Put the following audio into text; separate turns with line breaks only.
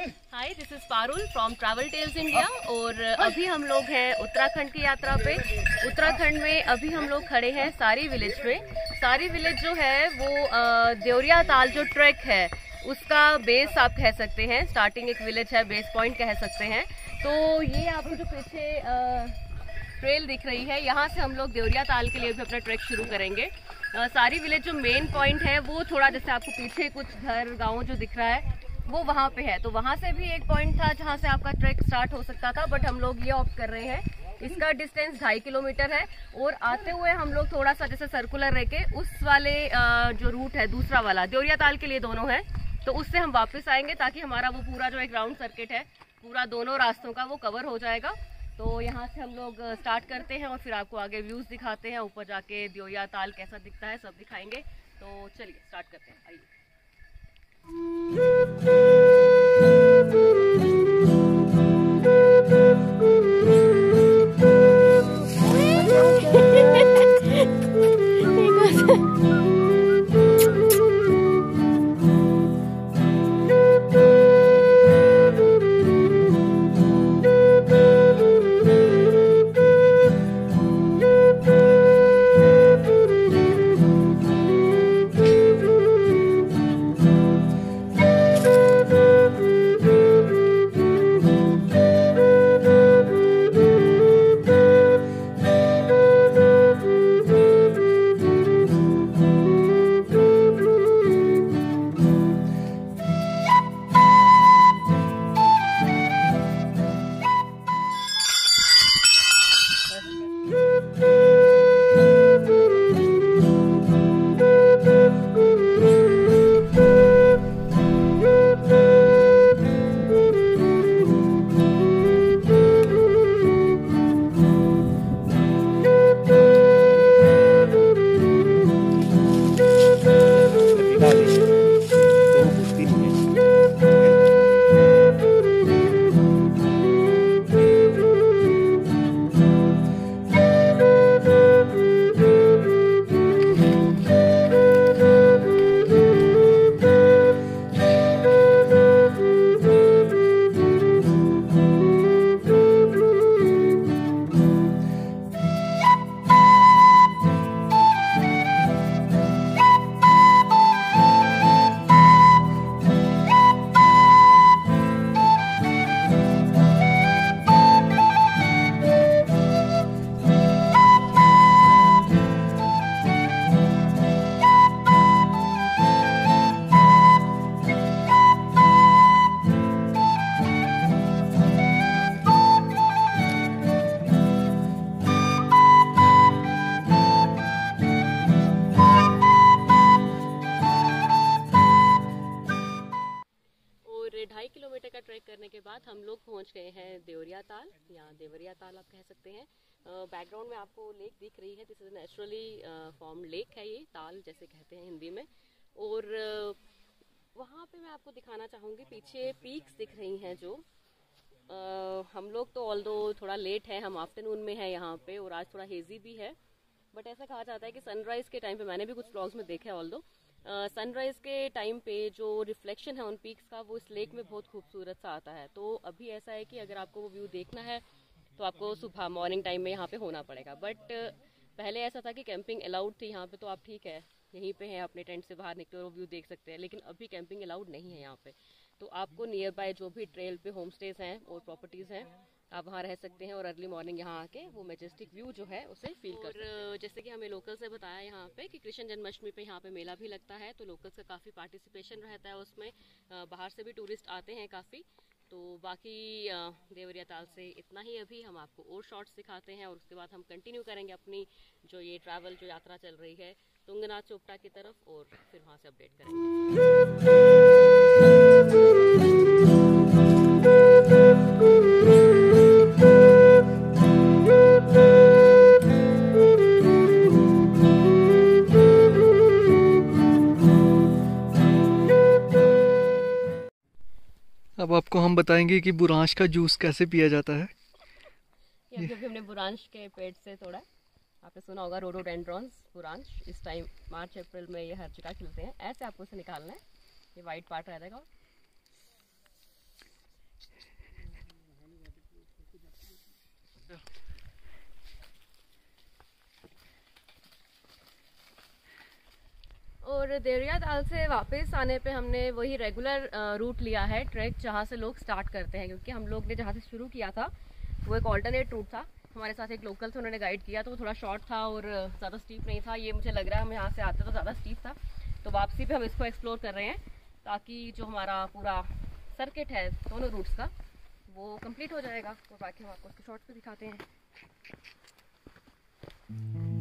Hi, this is Parul from Travel Tales India. और अभी हम लोग हैं उत्तराखंड की यात्रा पे। उत्तराखंड में अभी हम लोग खड़े हैं सारी विलेज में। सारी विलेज जो है वो देवरिया ताल जो ट्रैक है उसका बेस आप कह सकते हैं। स्टार्टिंग एक विलेज है, बेस पॉइंट कह सकते हैं। तो ये आपको जो पीछे ट्रेल दिख रही है, यहाँ से हम लोग देवरिया ताल के लिए भी अपना ट्रैक शुरू करेंगे। सारी विलेज जो मेन पॉइंट है वो थोड़ा जैसे आपको पीछे कुछ घर गाँव जो दिख रहा है वो वहाँ पे है। तो वहाँ से भी एक पॉइंट था जहाँ से आपका ट्रैक स्टार्ट हो सकता था, बट हम लोग ये ऑप्ट कर रहे हैं। इसका डिस्टेंस 2.5 किलोमीटर है और आते हुए हम लोग थोड़ा सा जैसे सर्कुलर रह के उस वाले जो रूट है दूसरा वाला देवरिया ताल के लिए दोनों है, तो उससे हम वापस आएंगे ताकि हमारा वो पूरा जो एक राउंड सर्किट है पूरा दोनों रास्तों का वो कवर हो जाएगा। तो यहाँ से हम लोग स्टार्ट करते हैं और फिर आपको आगे व्यूज दिखाते हैं। ऊपर जाके देवरिया ताल कैसा दिखता है सब दिखाएंगे। तो चलिए स्टार्ट करते हैं, आइए। करने के बाद हम लोग पहुंच गए हैं देवरिया ताल या देवरिया ताल आप कह सकते हैं। बैकग्राउंड में आपको लेक दिख रही है। This is naturally form lake है, ये ताल जैसे कहते हैं हिंदी में। और वहाँ पे मैं आपको दिखाना चाहूँगी पीछे पीक्स दिख रही हैं जो हम लोग तो ऑल्दो थोड़ा लेट है, हम आफ्टरनून में है यहाँ पे और आज थोड़ा हेजी भी है। बट ऐसा कहा जाता है कि सनराइज के टाइम पे, मैंने भी कुछ ब्लॉग्स में देखा है ऑल्दो, सनराइज के टाइम पे जो रिफ्लेक्शन है उन पीक्स का वो इस लेक में बहुत खूबसूरत सा आता है। तो अभी ऐसा है कि अगर आपको वो व्यू देखना है तो आपको सुबह मॉर्निंग टाइम में यहाँ पे होना पड़ेगा। बट पहले ऐसा था कि कैंपिंग अलाउड थी यहाँ पे, तो आप ठीक है यहीं पे हैं अपने टेंट से बाहर निकले और व्यू देख सकते हैं। लेकिन अभी कैंपिंग अलाउड नहीं है यहाँ पे, तो आपको नियर बाय जो भी ट्रेल पे होम स्टेज हैं और प्रॉपर्टीज़ हैं आप वहाँ रह सकते हैं और अर्ली मॉर्निंग यहाँ आके वो मैजेस्टिक व्यू जो है उसे फील कर सकते हैं। जैसे कि हमें लोकल से बताया यहाँ पे कि कृष्ण जन्माष्टमी पे यहाँ पे मेला भी लगता है, तो लोकल्स का काफ़ी पार्टिसिपेशन रहता है उसमें। बाहर से भी टूरिस्ट आते हैं काफ़ी। तो बाकी देवरिया ताल से इतना ही। अभी हम आपको और शॉर्ट्स दिखाते हैं और उसके बाद हम कंटिन्यू करेंगे अपनी जो ये ट्रैवल जो यात्रा चल रही है तुंगनाथ चोपटा की तरफ, और फिर वहाँ से अपडेट करेंगे।
अब आपको हम बताएंगे कि बुरांश का जूस कैसे पिया जाता है।
ये अभी हमने बुरांश के पेड़ से तोड़ा। आपने सुना होगा रोडोडेंड्रॉन्स बुरांश, इस टाइम मार्च अप्रैल में ये हर जगह खिलते हैं। ऐसे आपको इसे निकालना है, ये वाइट पार्ट रह जाएगा और देवरिया ताल से वापस आने पे हमने वही रेगुलर रूट लिया है ट्रैक जहाँ से लोग स्टार्ट करते हैं, क्योंकि हम लोग ने जहाँ से शुरू किया था वो एक ऑल्टरनेट रूट था। हमारे साथ एक लोकल थे, उन्होंने गाइड किया, तो वो थोड़ा शॉर्ट था और ज़्यादा स्टीप नहीं था। ये मुझे लग रहा है हम यहाँ से आते तो ज़्यादा स्टीप था, तो वापसी पे हम इसको एक्सप्लोर कर रहे हैं ताकि जो हमारा पूरा सर्किट है दोनों रूट्स का वो कंप्लीट हो जाएगा। तो बाकी हम आपको उसके शॉर्ट्स पे दिखाते हैं।